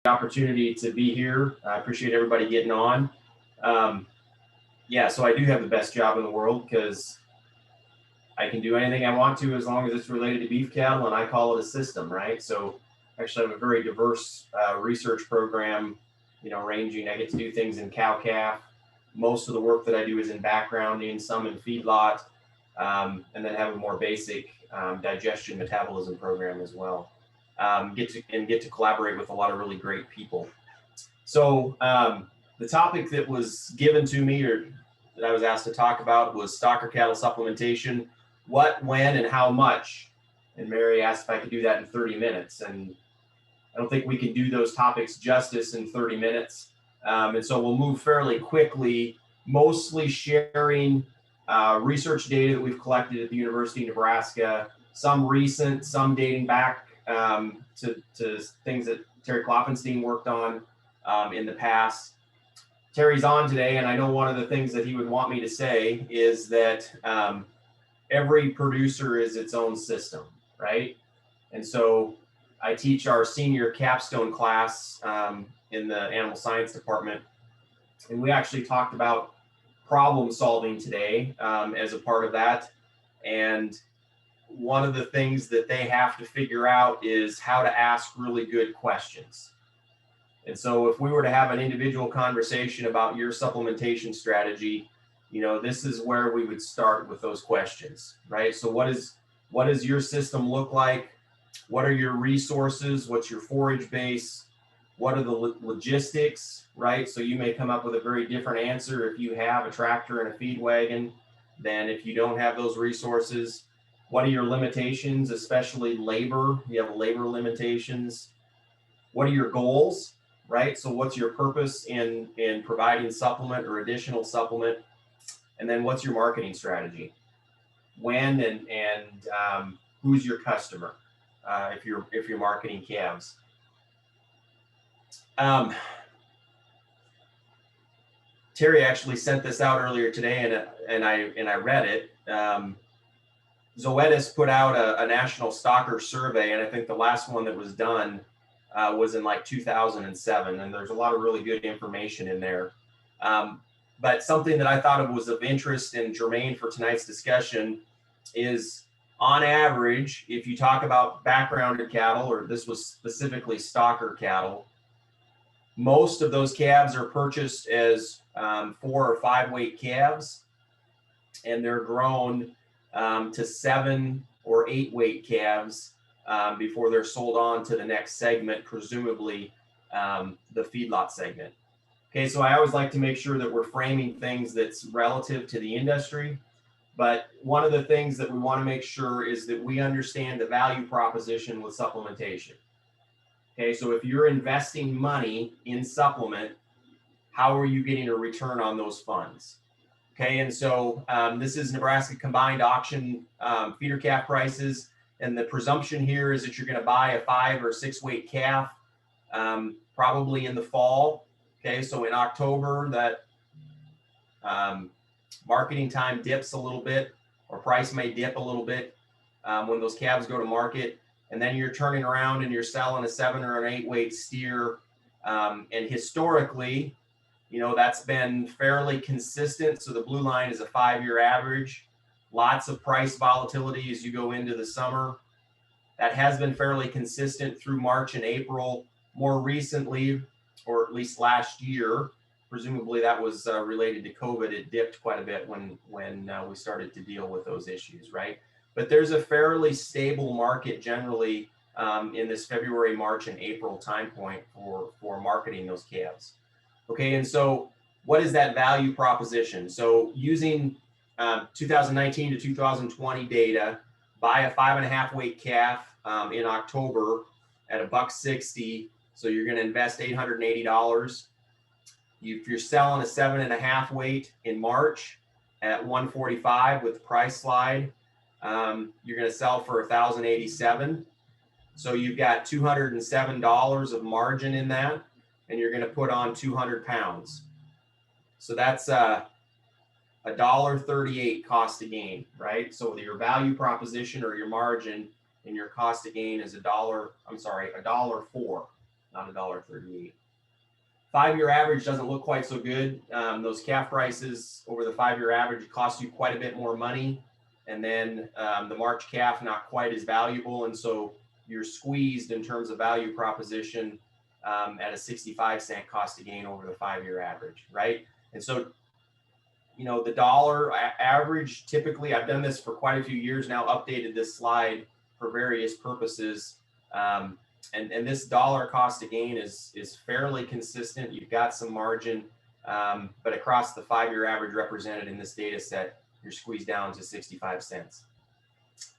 opportunity to be here. I appreciate everybody getting on. Yeah, so I do have the best job in the world because I can do anything I want to as long as it's related to beef cattle, and I call it a system, right? So actually I have a very diverse research program, ranging. I get to do things in cow-calf. Most of the work that I do is in backgrounding, some in feedlot, and then have a more basic digestion metabolism program as well. Get to collaborate with a lot of really great people. So the topic that was given to me, or that I was asked to talk about, was stocker cattle supplementation. What, when, and how much? And Mary asked if I could do that in 30 minutes. And I don't think we can do those topics justice in 30 minutes. And so we'll move fairly quickly, mostly sharing research data that we've collected at the University of Nebraska, some recent, some dating back to things that Terry Klopfenstein worked on in the past. Terry's on today, and I know one of the things that he would want me to say is that every producer is its own system, right? And so I teach our senior capstone class in the animal science department, and we actually talked about problem solving today as a part of that. And one of the things that they have to figure out is how to ask really good questions. And so if we were to have an individual conversation about your supplementation strategy, this is where we would start with those questions, right? So what does your system look like? What are your resources? What's your forage base? What are the logistics, right? So you may come up with a very different answer if you have a tractor and a feed wagon than if you don't have those resources. What are your limitations, especially labor? You have labor limitations. What are your goals, right? So what's your purpose in providing supplement or additional supplement? And then what's your marketing strategy? When and who's your customer if you're marketing calves? Terry actually sent this out earlier today, and I read it. Zoetis put out a national stocker survey, and I think the last one that was done was in like 2007, and there's a lot of really good information in there. But something that I thought was of interest and germane for tonight's discussion is, on average, if you talk about backgrounded cattle, or this was specifically stocker cattle, most of those calves are purchased as 4 or 5 weight calves, and they're grown to 7 or 8 weight calves before they're sold on to the next segment, presumably the feedlot segment. Okay, so I always like to make sure that we're framing things that's relative to the industry, but one of the things that we want to make sure is that we understand the value proposition with supplementation. Okay, so if you're investing money in supplement, how are you getting a return on those funds? Okay, and so this is Nebraska combined auction feeder calf prices, and the presumption here is that you're going to buy a 5 or 6 weight calf probably in the fall. Okay, so in October, that marketing time dips a little bit, or price may dip a little bit when those calves go to market, and then you're turning around and you're selling a 7 or an 8 weight steer, and historically, that's been fairly consistent. So the blue line is a 5-year average. Lots of price volatility as you go into the summer. That has been fairly consistent through March and April. More recently, or at least last year, presumably that was related to COVID, it dipped quite a bit when we started to deal with those issues, right? But there's a fairly stable market generally in this February, March, and April time point for marketing those calves. Okay, and so what is that value proposition? So using 2019 to 2020 data, buy a 5.5 weight calf in October at $1.60. So you're going to invest $880. If you're selling a 7.5 weight in March at $145 with the price slide, you're going to sell for $1,087. So you've got $207 of margin in that, and you're going to put on 200 pounds. So that's $1.38 cost to gain, right? So your value proposition or your margin and your cost to gain is $1.04. not $1.38. 5-year average doesn't look quite so good. Those calf prices over the 5-year average cost you quite a bit more money. And then the March calf, not quite as valuable. And so you're squeezed in terms of value proposition at a 65-cent cost to gain over the 5-year average, right? And so, you know, the dollar average, typically, I've done this for quite a few years now, updated this slide for various purposes. And this dollar cost to gain is fairly consistent. You've got some margin, but across the 5-year average represented in this data set, you're squeezed down to 65 cents.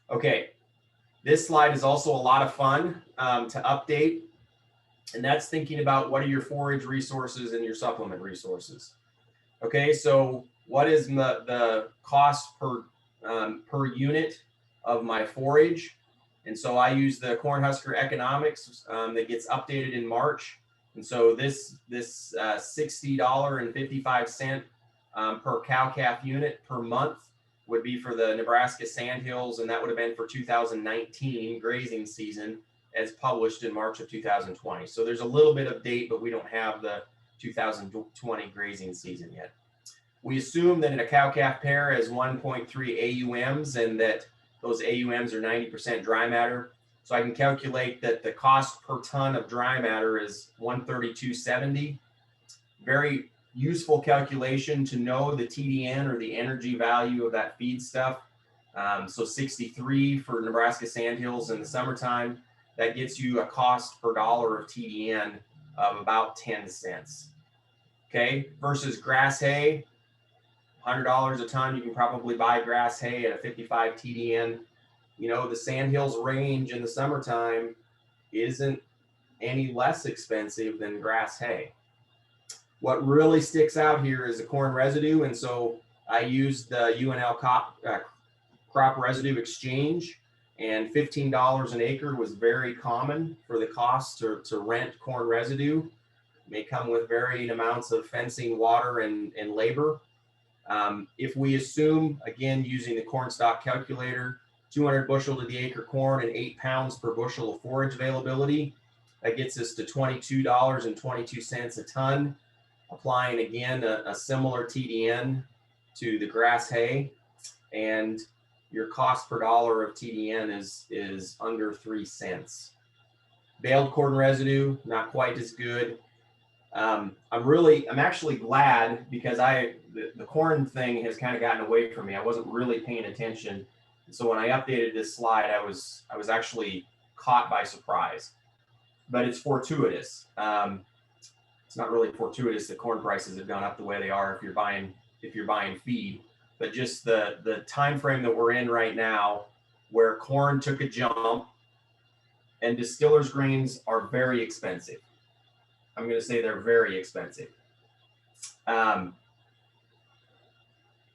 Okay, this slide is also a lot of fun to update, and that's thinking about what are your forage resources and your supplement resources. Okay, so what is the cost per unit of my forage? And so I use the Cornhusker economics that gets updated in March. And so this $60.55 per cow-calf unit per month would be for the Nebraska Sandhills, and that would have been for 2019 grazing season as published in March of 2020. So there's a little bit of date, but we don't have the 2020 grazing season yet. We assume that in a cow-calf pair is 1.3 AUMs and that those AUMs are 90% dry matter. So I can calculate that the cost per ton of dry matter is $132.70. Very useful calculation to know the TDN or the energy value of that feed stuff. So 63 for Nebraska Sandhills in the summertime. That gets you a cost per dollar of TDN of about 10 cents. Okay, versus grass hay, $100 a ton, you can probably buy grass hay at a 55 TDN. You know, the Sandhills range in the summertime isn't any less expensive than grass hay. What really sticks out here is the corn residue. And so I used the UNL crop residue exchange, and $15 an acre was very common for the cost to rent corn residue. It may come with varying amounts of fencing, water, and labor. If we assume, again, using the corn stock calculator, 200 bushel to the acre corn and 8 pounds per bushel of forage availability, that gets us to $22.22 a ton. Applying again a similar TDN to the grass hay, and your cost per dollar of TDN is under 3 cents. Baled corn residue, not quite as good. I'm actually glad because the corn thing has kind of gotten away from me. I wasn't really paying attention. So when I updated this slide, I was actually caught by surprise, but it's fortuitous. It's not really fortuitous that corn prices have gone up the way they are if you're buying feed, but just the time frame that we're in right now, where corn took a jump and distillers grains are very expensive. I'm going to say they're very expensive.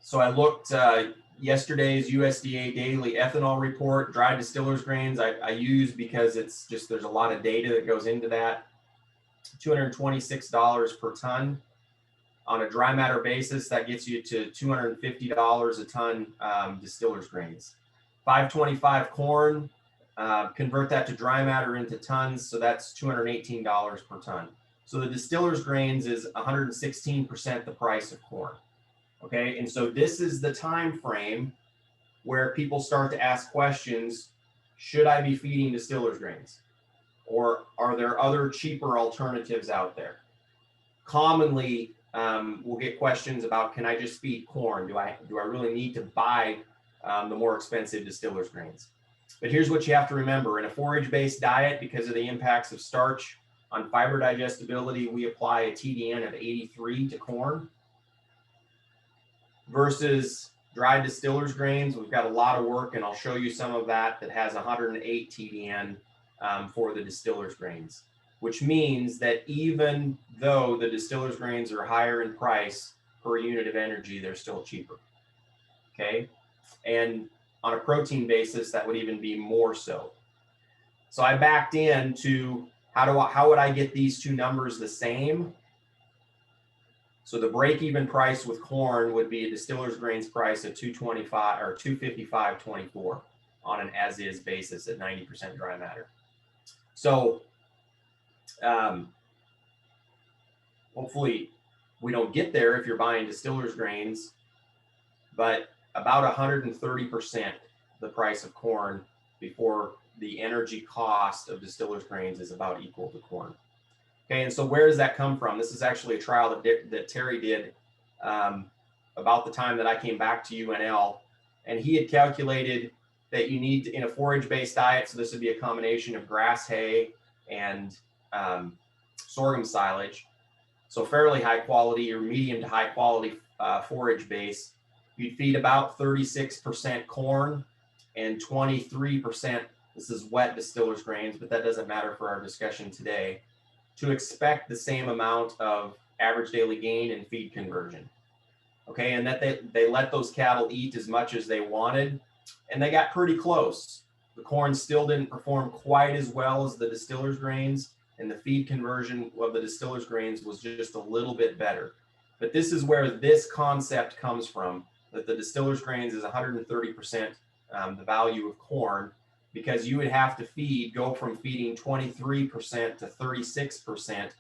So I looked yesterday's USDA daily ethanol report, dry distillers grains. I use because it's just there's a lot of data that goes into that. $226 per ton. On a dry matter basis, that gets you to $250 a ton distillers grains. 525 corn, convert that to dry matter into tons, so that's $218 per ton. So the distillers grains is 116% the price of corn. Okay, and so this is the time frame where people start to ask questions: should I be feeding distillers grains? Or are there other cheaper alternatives out there? Commonly, we'll get questions about, can I just feed corn? Do I really need to buy the more expensive distillers grains? But here's what you have to remember. In a forage-based diet, because of the impacts of starch on fiber digestibility, we apply a TDN of 83 to corn. Versus dry distillers grains, we've got a lot of work, and I'll show you some of that has 108 TDN for the distillers grains, which means that even though the distillers grains are higher in price per unit of energy, they're still cheaper. Okay, and on a protein basis, that would even be more so. So I backed into how would I get these two numbers the same? So the break-even price with corn would be a distillers grains price of $225 or $255.24 on an as-is basis at 90% dry matter. So Hopefully we don't get there if you're buying distillers grains, but about 130% the price of corn before the energy cost of distillers grains is about equal to corn. Okay, and so where does that come from? This is actually a trial that Terry did about the time that I came back to UNL, and he had calculated that you need, in a forage-based diet, so this would be a combination of grass hay and sorghum silage, so fairly high quality or medium to high quality forage base, you'd feed about 36% corn and 23%, this is wet distillers grains, but that doesn't matter for our discussion today, to expect the same amount of average daily gain and feed conversion. Okay, and that they let those cattle eat as much as they wanted, and they got pretty close. The corn still didn't perform quite as well as the distillers grains, and the feed conversion of the distillers grains was just a little bit better. But this is where this concept comes from, that the distillers grains is 130% the value of corn, because you would have to go from feeding 23% to 36%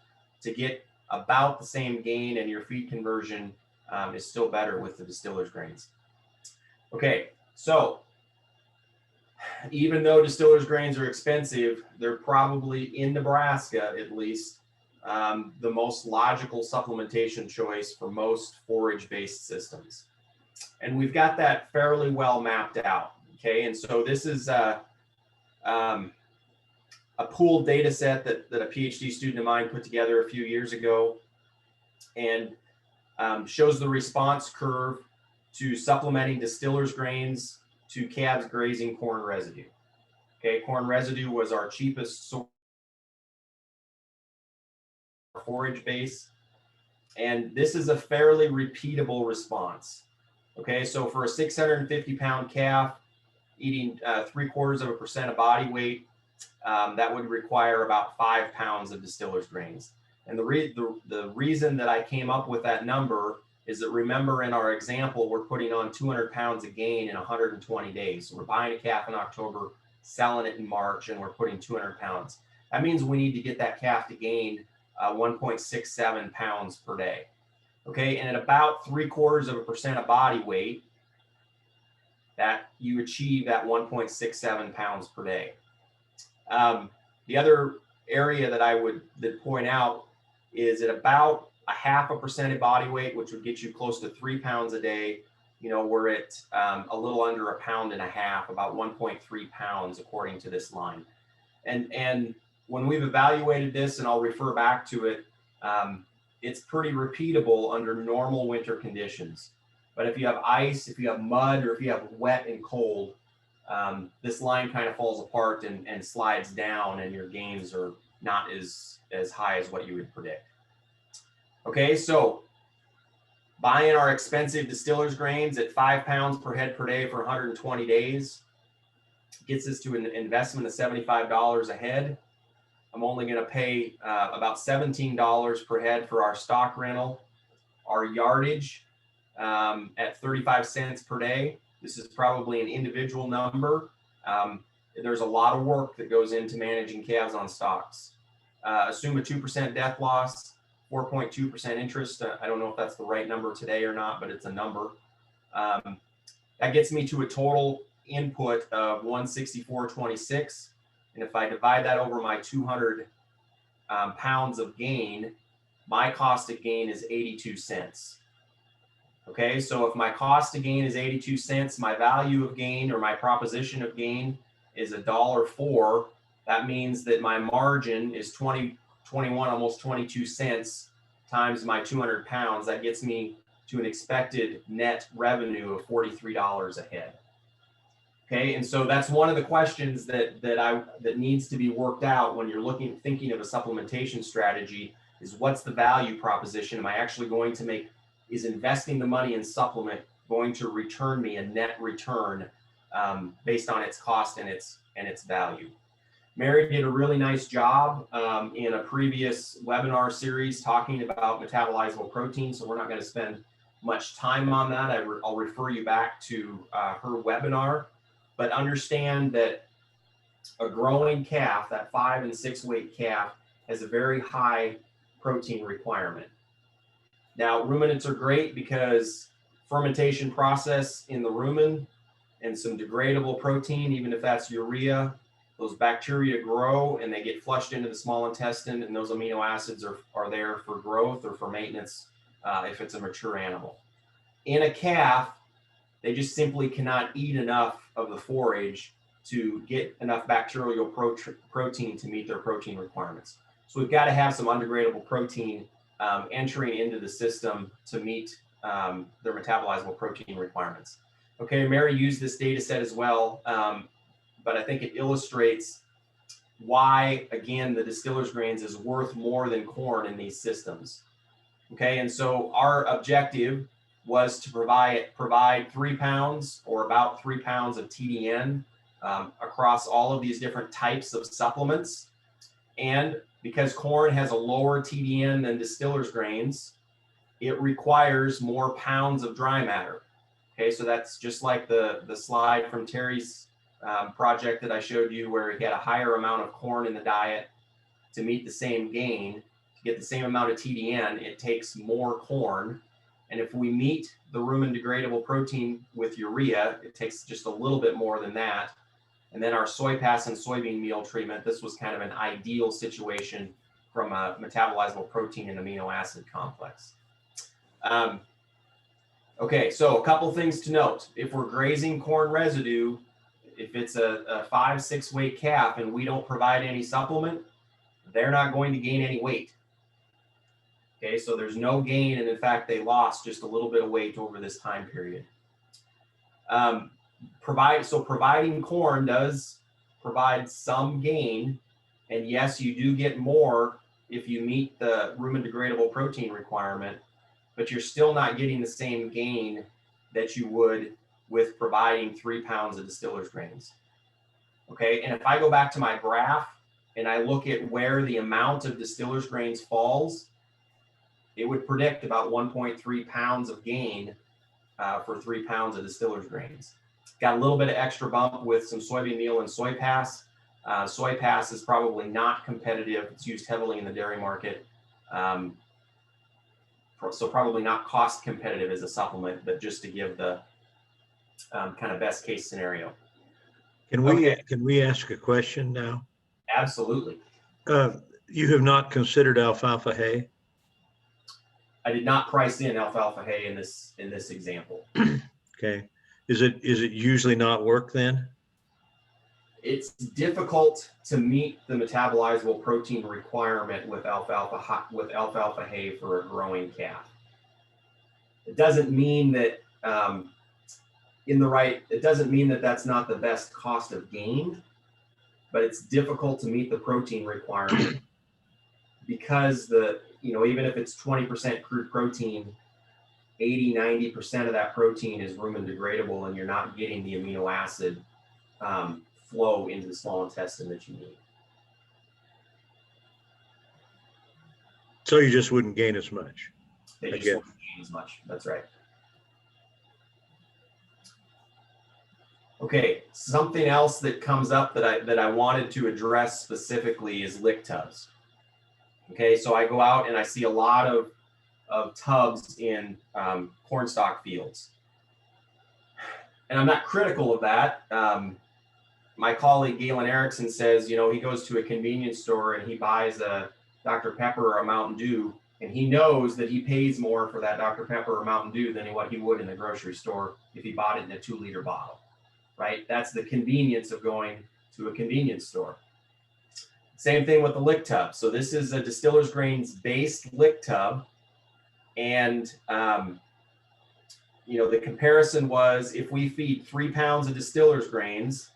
to get about the same gain, and your feed conversion is still better with the distillers grains. Okay, so even though distillers grains are expensive, they're probably, in Nebraska at least, the most logical supplementation choice for most forage-based systems. And we've got that fairly well mapped out, okay? And so this is a pooled data set that a PhD student of mine put together a few years ago, and shows the response curve to supplementing distillers grains to calves grazing corn residue. Okay, corn residue was our cheapest source of forage base, and this is a fairly repeatable response. Okay, so for a 650-pound calf eating 0.75% of body weight, that would require about 5 pounds of distillers grains. And the reason that I came up with that number is that, remember, in our example, we're putting on 200 pounds of gain in 120 days. So we're buying a calf in October, selling it in March, and we're putting 200 pounds. That means we need to get that calf to gain 1.67 pounds per day. Okay, and at about 0.75% of body weight, that you achieve that 1.67 pounds per day. The other area that I would point out is at about 0.5% of body weight, which would get you close to 3 pounds a day. You know, we're at a little under 1.5 pounds, about 1.3 pounds according to this line. And when we've evaluated this, and I'll refer back to it, it's pretty repeatable under normal winter conditions. But if you have ice, if you have mud, or if you have wet and cold, this line kind of falls apart and slides down, and your gains are not as high as what you would predict. Okay, so buying our expensive distillers grains at 5 pounds per head per day for 120 days gets us to an investment of $75 a head. I'm only going to pay about $17 per head for our stock rental, our yardage at 35 cents per day. This is probably an individual number. There's a lot of work that goes into managing calves on stocks. Assume a 2% death loss, 4.2% interest. I don't know if that's the right number today or not, but it's a number. That gets me to a total input of 164.26. And if I divide that over my 200 pounds of gain, my cost of gain is 82 cents. Okay, so if my cost of gain is 82 cents, my value of gain, or my proposition of gain, is $1.04. That means that my margin is 21, almost 22 cents times my 200 pounds. That gets me to an expected net revenue of $43 a head. Okay, and so that's one of the questions that needs to be worked out when you're thinking of a supplementation strategy, is what's the value proposition? Am I actually going to make, is investing the money in supplement going to return me a net return based on its cost and its value? Mary did a really nice job in a previous webinar series talking about metabolizable protein, so we're not going to spend much time on that. I'll refer you back to her webinar, but understand that a growing calf, that 5 and 6 weight calf, has a very high protein requirement. Now, ruminants are great because fermentation process in the rumen and some degradable protein, even if that's urea, those bacteria grow and they get flushed into the small intestine, and those amino acids are there for growth or for maintenance if it's a mature animal. In a calf, they just simply cannot eat enough of the forage to get enough bacterial protein to meet their protein requirements. So we've got to have some undegradable protein entering into the system to meet their metabolizable protein requirements. Okay, Mary used this data set as well, but I think it illustrates why, again, the distiller's grains is worth more than corn in these systems. Okay, and so our objective was to provide 3 pounds or about 3 pounds of TDN across all of these different types of supplements. And because corn has a lower TDN than distiller's grains, it requires more pounds of dry matter. Okay, so that's just like the slide from Terry's project that I showed you, where he had a higher amount of corn in the diet to meet the same gain. To get the same amount of TDN, it takes more corn. And if we meet the rumen degradable protein with urea, it takes just a little bit more than that. And then our soy pass and soybean meal treatment, this was kind of an ideal situation from a metabolizable protein and amino acid complex. Okay, so a couple things to note. If we're grazing corn residue, if it's a 5-6 weight calf and we don't provide any supplement, they're not going to gain any weight. Okay, so there's no gain, and in fact, they lost just a little bit of weight over this time period. Providing corn does provide some gain, and yes, you do get more if you meet the rumen degradable protein requirement, but you're still not getting the same gain that you would with providing 3 pounds of distiller's grains. Okay, and if I go back to my graph and I look at where the amount of distiller's grains falls, it would predict about 1.3 pounds of gain for 3 pounds of distiller's grains. Got a little bit of extra bump with some soybean meal and soy pass. Soy pass is probably not competitive. It's used heavily in the dairy market. So probably not cost competitive as a supplement, but just to give the kind of best case scenario. Can we ask a question now? Absolutely. You have not considered alfalfa hay? I did not price in alfalfa hay in this example. Okay. Is it usually not work then? It's difficult to meet the metabolizable protein requirement with alfalfa hay for a growing calf. It doesn't mean that it doesn't mean that that's not the best cost of gain, but it's difficult to meet the protein requirement because even if it's 20% crude protein, 80-90% of that protein is rumen degradable, and you're not getting the amino acid flow into the small intestine that you need. So you just wouldn't gain as much. They just won't gain as much. That's right. Okay, something else that comes up that I wanted to address specifically is lick tubs. Okay, so I go out and I see a lot of tubs in corn stalk fields. And I'm not critical of that. My colleague Galen Erickson says, he goes to a convenience store and he buys a Dr. Pepper or a Mountain Dew, and he knows that he pays more for that Dr. Pepper or Mountain Dew than what he would in the grocery store if he bought it in a 2-liter bottle, right? That's the convenience of going to a convenience store. Same thing with the lick tub. So this is a distiller's grains based lick tub. And, the comparison was if we feed 3 pounds of distiller's grains,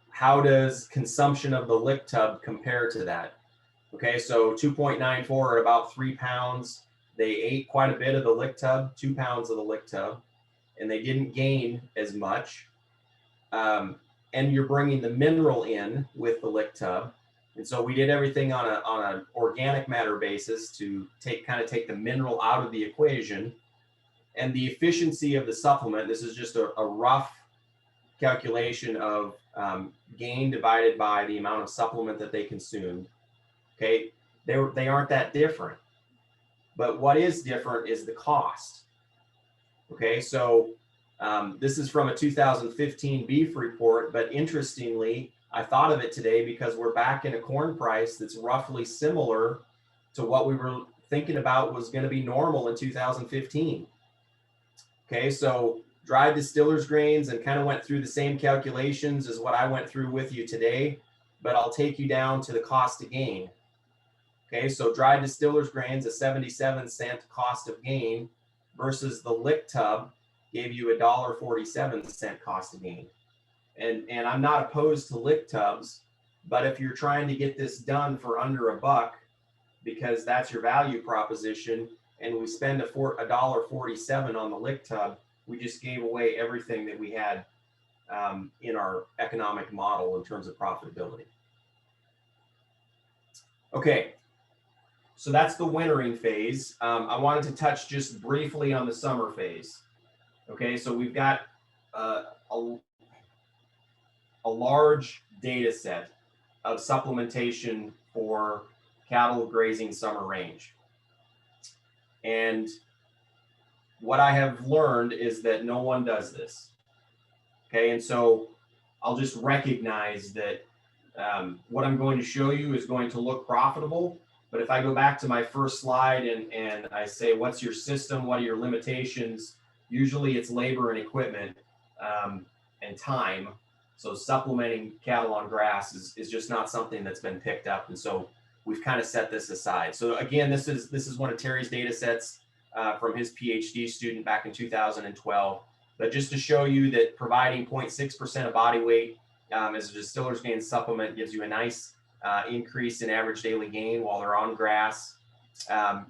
how does consumption of the lick tub compare to that? Okay, so 2.94 or about 3 pounds. They ate quite a bit of the lick tub, 2 pounds of the lick tub, and they didn't gain as much. And you're bringing the mineral in with the lick tub. And so we did everything on an organic matter basis to take the mineral out of the equation. And the efficiency of the supplement, this is just a rough calculation of gain divided by the amount of supplement that they consumed. Okay, they aren't that different. But what is different is the cost. Okay, so this is from a 2015 beef report, but interestingly, I thought of it today because we're back in a corn price that's roughly similar to what we were thinking about was going to be normal in 2015. Okay, so dried distillers grains, and kind of went through the same calculations as what I went through with you today, but I'll take you down to the cost of gain. Okay, so dried distillers grains, a 77-cent cost of gain versus the lick tub gave you $1.47 cost of gain. And I'm not opposed to lick tubs, but if you're trying to get this done for under $1, because that's your value proposition, and we spend $1.47 on the lick tub, we just gave away everything that we had in our economic model in terms of profitability. Okay, so that's the wintering phase. I wanted to touch just briefly on the summer phase. Okay, so we've got a large data set of supplementation for cattle grazing summer range. And what I have learned is that no one does this. Okay, and so I'll just recognize that what I'm going to show you is going to look profitable. But if I go back to my first slide and I say, what's your system? What are your limitations? Usually it's labor and equipment and time. So supplementing cattle on grass is just not something that's been picked up. And so we've kind of set this aside. So again, this is one of Terry's data sets from his PhD student back in 2012. But just to show you that providing 0.6% of body weight as a distiller's gain supplement gives you a nice increase in average daily gain while they're on grass.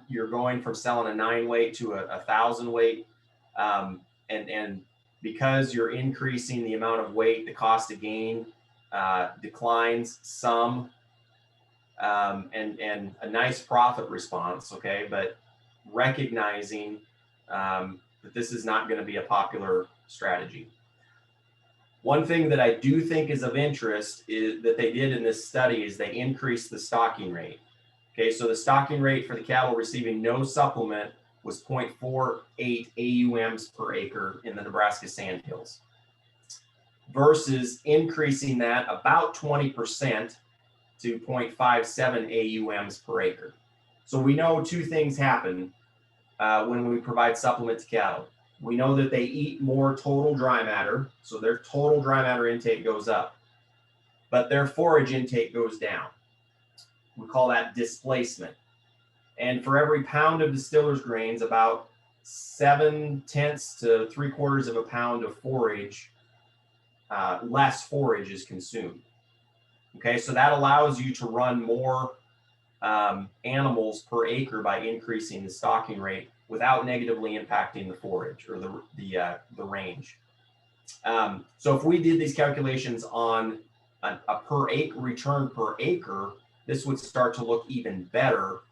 You're going from selling a 9 weight to a 1,000 weight. And because you're increasing the amount of weight, the cost of gain declines some, and a nice profit response, okay? But recognizing that this is not going to be a popular strategy. One thing that I do think is of interest is that they did in this study is they increased the stocking rate. Okay, so the stocking rate for the cattle receiving no supplement was 0.48 AUMs per acre in the Nebraska Sandhills versus increasing that about 20% to 0.57 AUMs per acre. So we know two things happen when we provide supplement to cattle. We know that they eat more total dry matter, so their total dry matter intake goes up, but their forage intake goes down. We call that displacement. And for every pound of distiller's grains, about 7/10 to 3/4 of a pound of forage, less forage is consumed. Okay, so that allows you to run more animals per acre by increasing the stocking rate without negatively impacting the forage or the range. So if we did these calculations on a per acre return per acre, this would start to look even better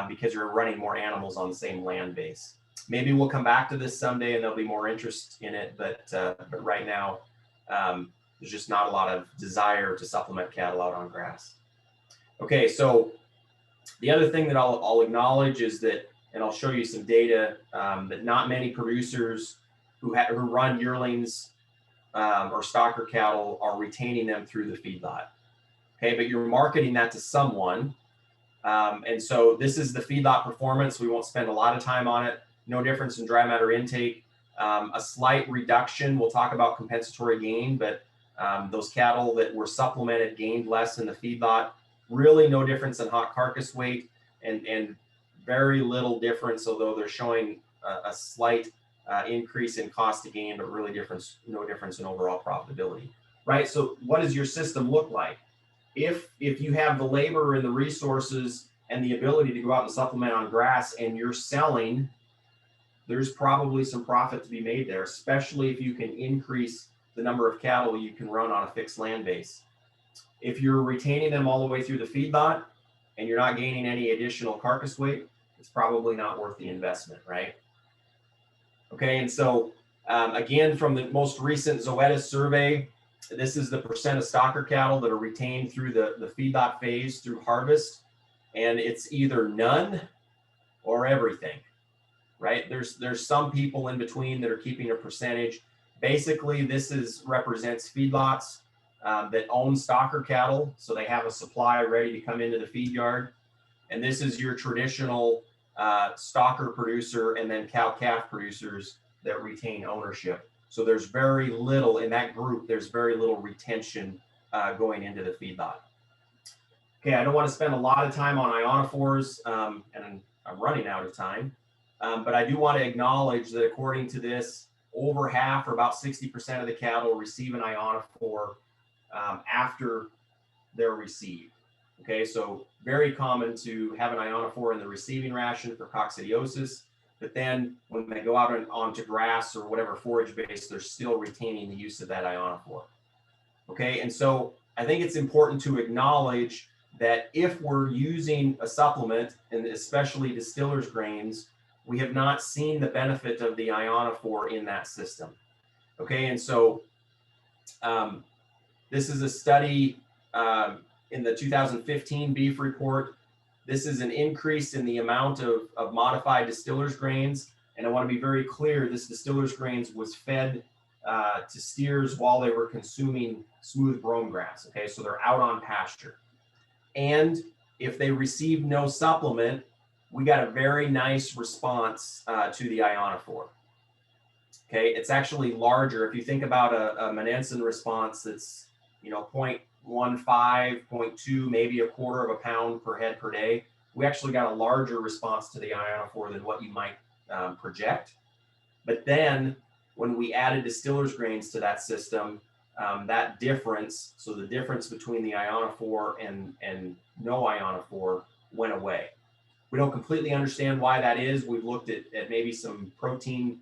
because you're running more animals on the same land base. Maybe we'll come back to this someday and there'll be more interest in it, but right now there's just not a lot of desire to supplement cattle out on grass. Okay, so the other thing that I'll acknowledge is that, and I'll show you some data, that not many producers who run yearlings or stocker cattle are retaining them through the feedlot. Okay, but you're marketing that to someone. And so this is the feedlot performance. We won't spend a lot of time on it. No difference in dry matter intake. A slight reduction. We'll talk about compensatory gain, but those cattle that were supplemented gained less in the feedlot. Really no difference in hot carcass weight and very little difference, although they're showing a slight increase in cost to gain, but really no difference in overall profitability, right? So what does your system look like? If you have the labor and the resources and the ability to go out and supplement on grass and you're selling, there's probably some profit to be made there, especially if you can increase the number of cattle you can run on a fixed land base. If you're retaining them all the way through the feedlot and you're not gaining any additional carcass weight, it's probably not worth the investment, right? Okay, and so Again, from the most recent Zoetis survey, this is the percent of stocker cattle that are retained through the feedlot phase through harvest. And it's either none or everything, right? There's some people in between that are keeping a percentage. Basically, this represents feedlots that own stocker cattle. So they have a supply ready to come into the feed yard. And this is your traditional stocker producer and then cow-calf producers that retain ownership. So there's very little in that group, there's very little retention going into the feedlot. Okay, I don't want to spend a lot of time on ionophores, and I'm running out of time, but I do want to acknowledge that according to this, over half or about 60% of the cattle receive an ionophore after they're received. Okay, so very common to have an ionophore in the receiving ration for coccidiosis, but then when they go out onto grass or whatever forage base, they're still retaining the use of that ionophore. Okay, and so I think it's important to acknowledge that if we're using a supplement, and especially distillers grains, we have not seen the benefit of the ionophore in that system. Okay, and so this is a study in the 2015 beef report. This is an increase in the amount of modified distillers grains. And I want to be very clear, this distillers grains was fed to steers while they were consuming smooth brome grass. Okay, so they're out on pasture. And if they received no supplement, we got a very nice response to the ionophore. Okay, it's actually larger. If you think about a Monensin response that's, 0.15, 0.2, maybe a quarter of a pound per head per day, we actually got a larger response to the ionophore than what you might project. But then when we added distillers grains to that system, that difference, so the difference between the ionophore and no ionophore went away. We don't completely understand why that is. We've looked at maybe some protein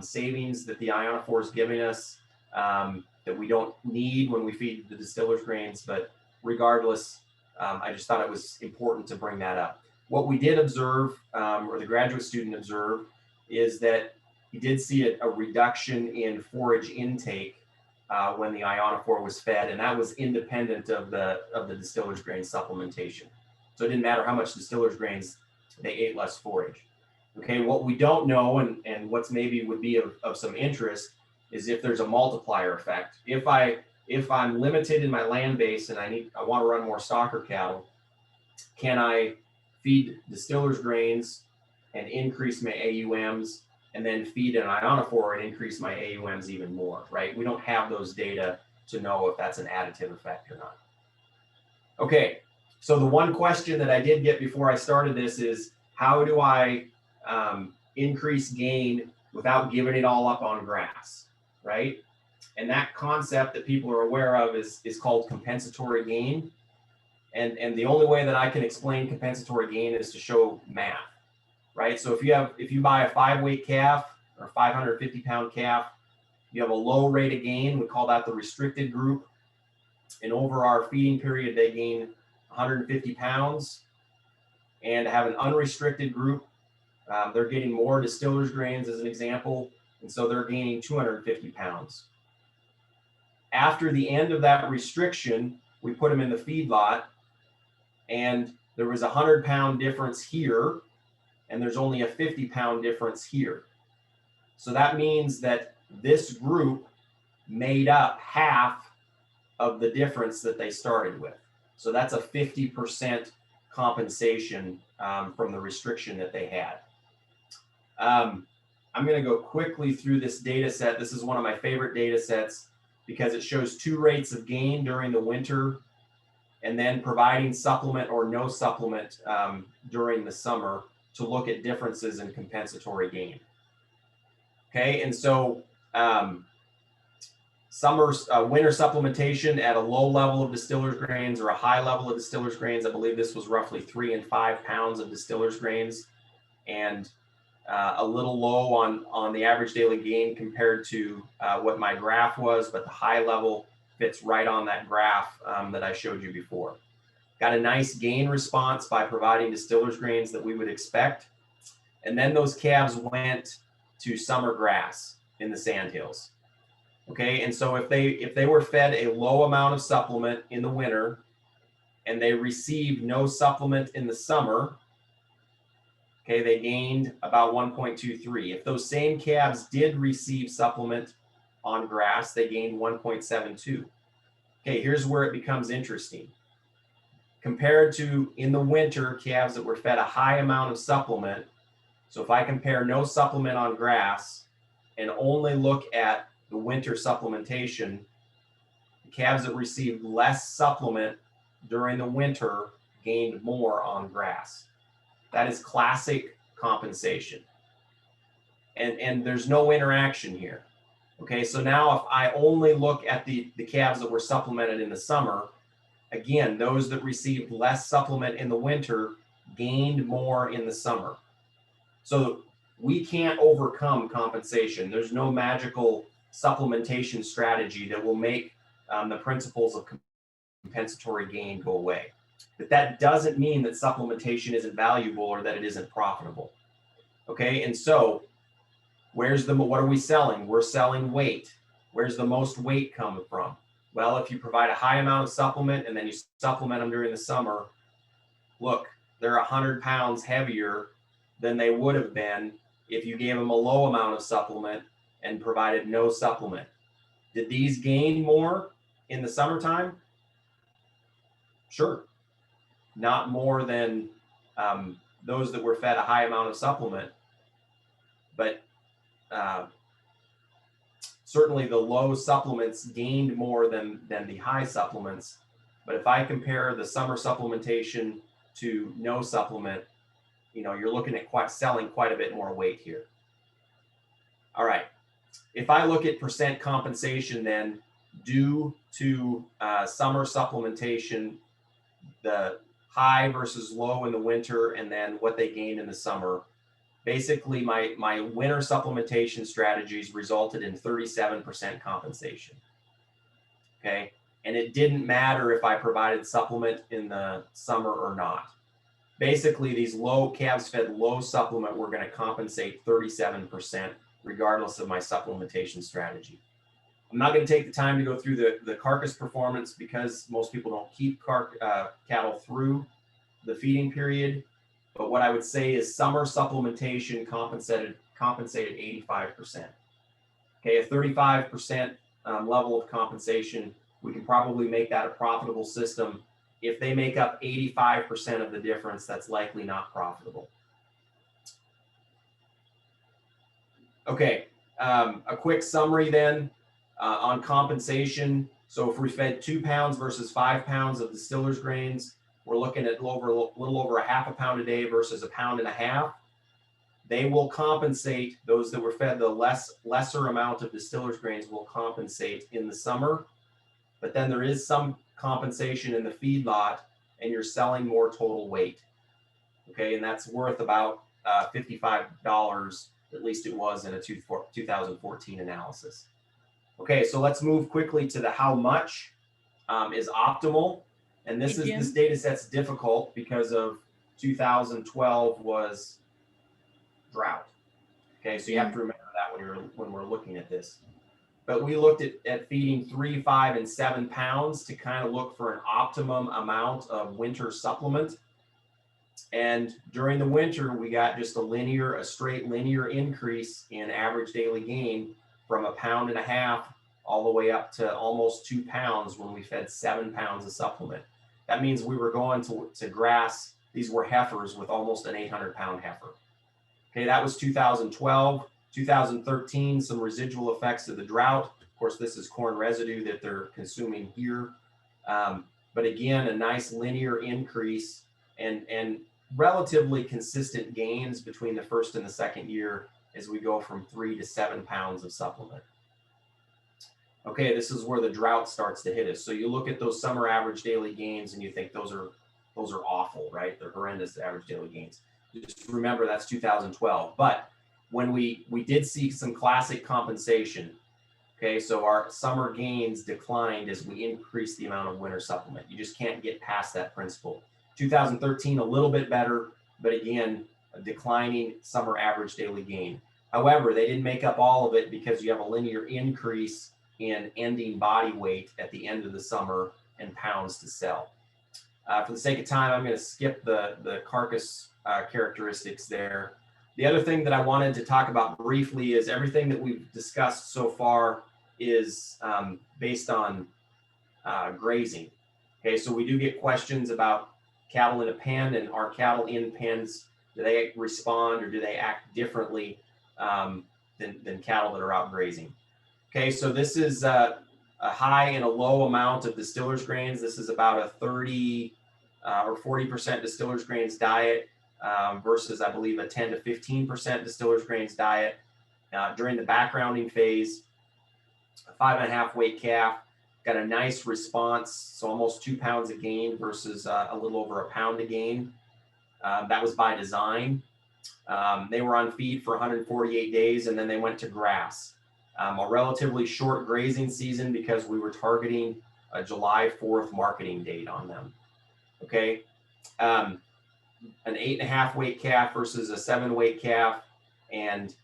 savings that the ionophore is giving us that we don't need when we feed the distillers grains, but regardless, I just thought it was important to bring that up. What we did observe, or the graduate student observed, is that he did see a reduction in forage intake when the ionophore was fed, and that was independent of the distillers grain supplementation. So it didn't matter how much distillers grains, they ate less forage. Okay, what we don't know, and what's maybe would be of some interest, is if there's a multiplier effect. If I'm limited in my land base and I want to run more stocker cattle, can I feed distillers grains and increase my AUMs, and then feed an ionophore and increase my AUMs even more, right? We don't have those data to know if that's an additive effect or not. Okay, so the one question that I did get before I started this is, how do I increase gain without giving it all up on grass, right? And that concept that people are aware of is called compensatory gain. And the only way that I can explain compensatory gain is to show math, right? So if you buy a 5-weight calf or 550-pound calf, you have a low rate of gain. We call that the restricted group. And over our feeding period, they gain 150 pounds. And have an unrestricted group, they're getting more distillers grains as an example, and so they're gaining 250 pounds. After the end of that restriction, we put them in the feedlot, and there was a 100-pound difference here, and there's only a 50-pound difference here. So that means that this group made up half of the difference that they started with. So that's a 50% compensation from the restriction that they had. I'm going to go quickly through this data set. This is one of my favorite data sets because it shows 2 rates of gain during the winter and then providing supplement or no supplement during the summer to look at differences in compensatory gain. Okay, and so winter supplementation at a low level of distillers grains or a high level of distillers grains, I believe this was roughly 3 and 5 pounds of distillers grains, and a little low on the average daily gain compared to what my graph was, but the high level fits right on that graph that I showed you before. Got a nice gain response by providing distillers grains that we would expect. And then those calves went to summer grass. in the sandhills. Okay, and so if they were fed a low amount of supplement in the winter and they received no supplement in the summer, okay, they gained about 1.23. If those same calves did receive supplement on grass, they gained 1.72. Okay, here's where it becomes interesting. Compared to in the winter, calves that were fed a high amount of supplement. So if I compare no supplement on grass and only look at the winter supplementation, the calves that received less supplement during the winter gained more on grass. That is classic compensation. And there's no interaction here. Okay, so now if I only look at the calves that were supplemented in the summer, again, those that received less supplement in the winter gained more in the summer. So we can't overcome compensation. There's no magical supplementation strategy that will make the principles of compensatory gain go away. But that doesn't mean that supplementation isn't valuable or that it isn't profitable. Okay, and so what are we selling? We're selling weight. Where's the most weight coming from? Well, if you provide a high amount of supplement and then you supplement them during the summer, look, they're 100 pounds heavier than they would have been if you gave them a low amount of supplement and provided no supplement. Did these gain more in the summertime? Sure. Not more than those that were fed a high amount of supplement, but certainly the low supplements gained more than the high supplements. But if I compare the summer supplementation to no supplement, you're looking at selling quite a bit more weight here. All right. If I look at percent compensation then due to summer supplementation, the high versus low in the winter, and then what they gained in the summer, basically my winter supplementation strategies resulted in 37% compensation. Okay. And it didn't matter if I provided supplement in the summer or not. Basically, these calves fed low supplement were going to compensate 37% regardless of my supplementation strategy. I'm not going to take the time to go through the carcass performance because most people don't keep cattle through the feeding period. But what I would say is summer supplementation compensated 85%. Okay, a 35% level of compensation, we can probably make that a profitable system. If they make up 85% of the difference, that's likely not profitable. Okay, a quick summary then on compensation. So if we fed 2 pounds versus 5 pounds of distiller's grains, we're looking at a little over a half a pound a day versus a pound and a half. They will compensate, those that were fed the lesser amount of distiller's grains will compensate in the summer. But then there is some compensation in the feedlot and you're selling more total weight. Okay, and that's worth about $55, at least it was in a 2014 analysis. Okay, so let's move quickly to the how much is optimal. And this data set's difficult because of 2012 was drought. Okay, so you have to remember that when we're looking at this. But we looked at feeding 3, 5, and 7 pounds to kind of look for an optimum amount of winter supplement. And during the winter, we got just a straight linear increase in average daily gain from 1.5 pounds all the way up to almost 2 pounds when we fed 7 pounds of supplement. That means we were going to grass. These were heifers with almost an 800-pound heifer. Okay, that was 2012. 2013, some residual effects of the drought. Of course, this is corn residue that they're consuming here. But again, a nice linear increase and relatively consistent gains between the first and the second year as we go from 3 to 7 pounds of supplement. Okay, this is where the drought starts to hit us. So you look at those summer average daily gains and you think those are awful, right? They're horrendous average daily gains. Just remember that's 2012. But when we did see some classic compensation, okay, so our summer gains declined as we increased the amount of winter supplement. You just can't get past that principle. 2013, a little bit better, but again, a declining summer average daily gain. However, they didn't make up all of it because you have a linear increase in ending body weight at the end of the summer and pounds to sell. For the sake of time, I'm going to skip the carcass characteristics there. The other thing that I wanted to talk about briefly is everything that we've discussed so far is based on grazing. Okay, so we do get questions about cattle in a pen, and are cattle in pens, do they respond or do they act differently than cattle that are out grazing? Okay, so this is a high and a low amount of distillers grains. This is about a 30 or 40% distillers grains diet versus, I believe, a 10 to 15% distillers grains diet. During the backgrounding phase, a 5.5 weight calf got a nice response, so almost 2 pounds a gain versus a little over a pound a gain. That was by design. They were on feed for 148 days, and then they went to grass. A relatively short grazing season because we were targeting a July 4th marketing date on them. Okay. An 8.5 weight calf versus a 7 weight calf. And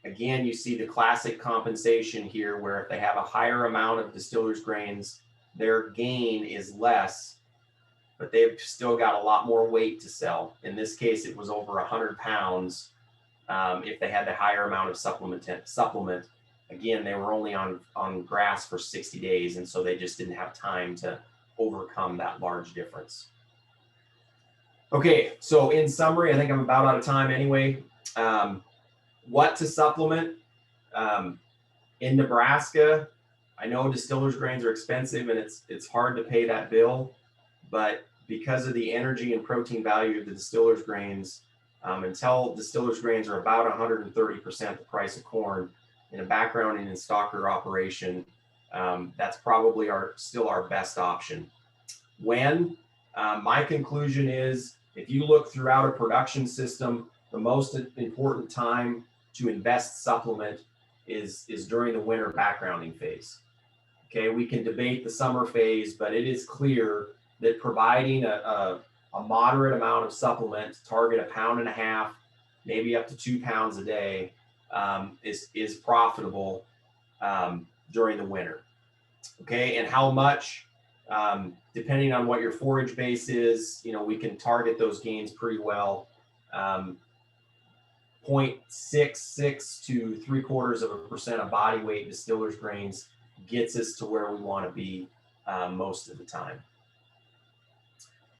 again, you see the classic compensation here where if they have a higher amount of distillers grains, their gain is less, but they've still got a lot more weight to sell. In this case, it was over 100 pounds if they had the higher amount of supplement. Again, they were only on grass for 60 days, and so they just didn't have time to overcome that large difference. Okay, so in summary, I think I'm about out of time anyway. What to supplement? In Nebraska, I know distillers grains are expensive and it's hard to pay that bill, but because of the energy and protein value of the distillers grains, until distillers grains are about 130% the price of corn in a backgrounding and stocker operation, that's probably still our best option. When? My conclusion is, if you look throughout a production system, the most important time to invest supplement is during the winter backgrounding phase. Okay, we can debate the summer phase, but it is clear that providing a moderate amount of supplement, target 1.5 pounds, maybe up to 2 pounds a day, is profitable during the winter. Okay, and how much? Depending on what your forage base is, we can target those gains pretty well. 0.66 to 0.75% of body weight distillers grains gets us to where we want to be most of the time.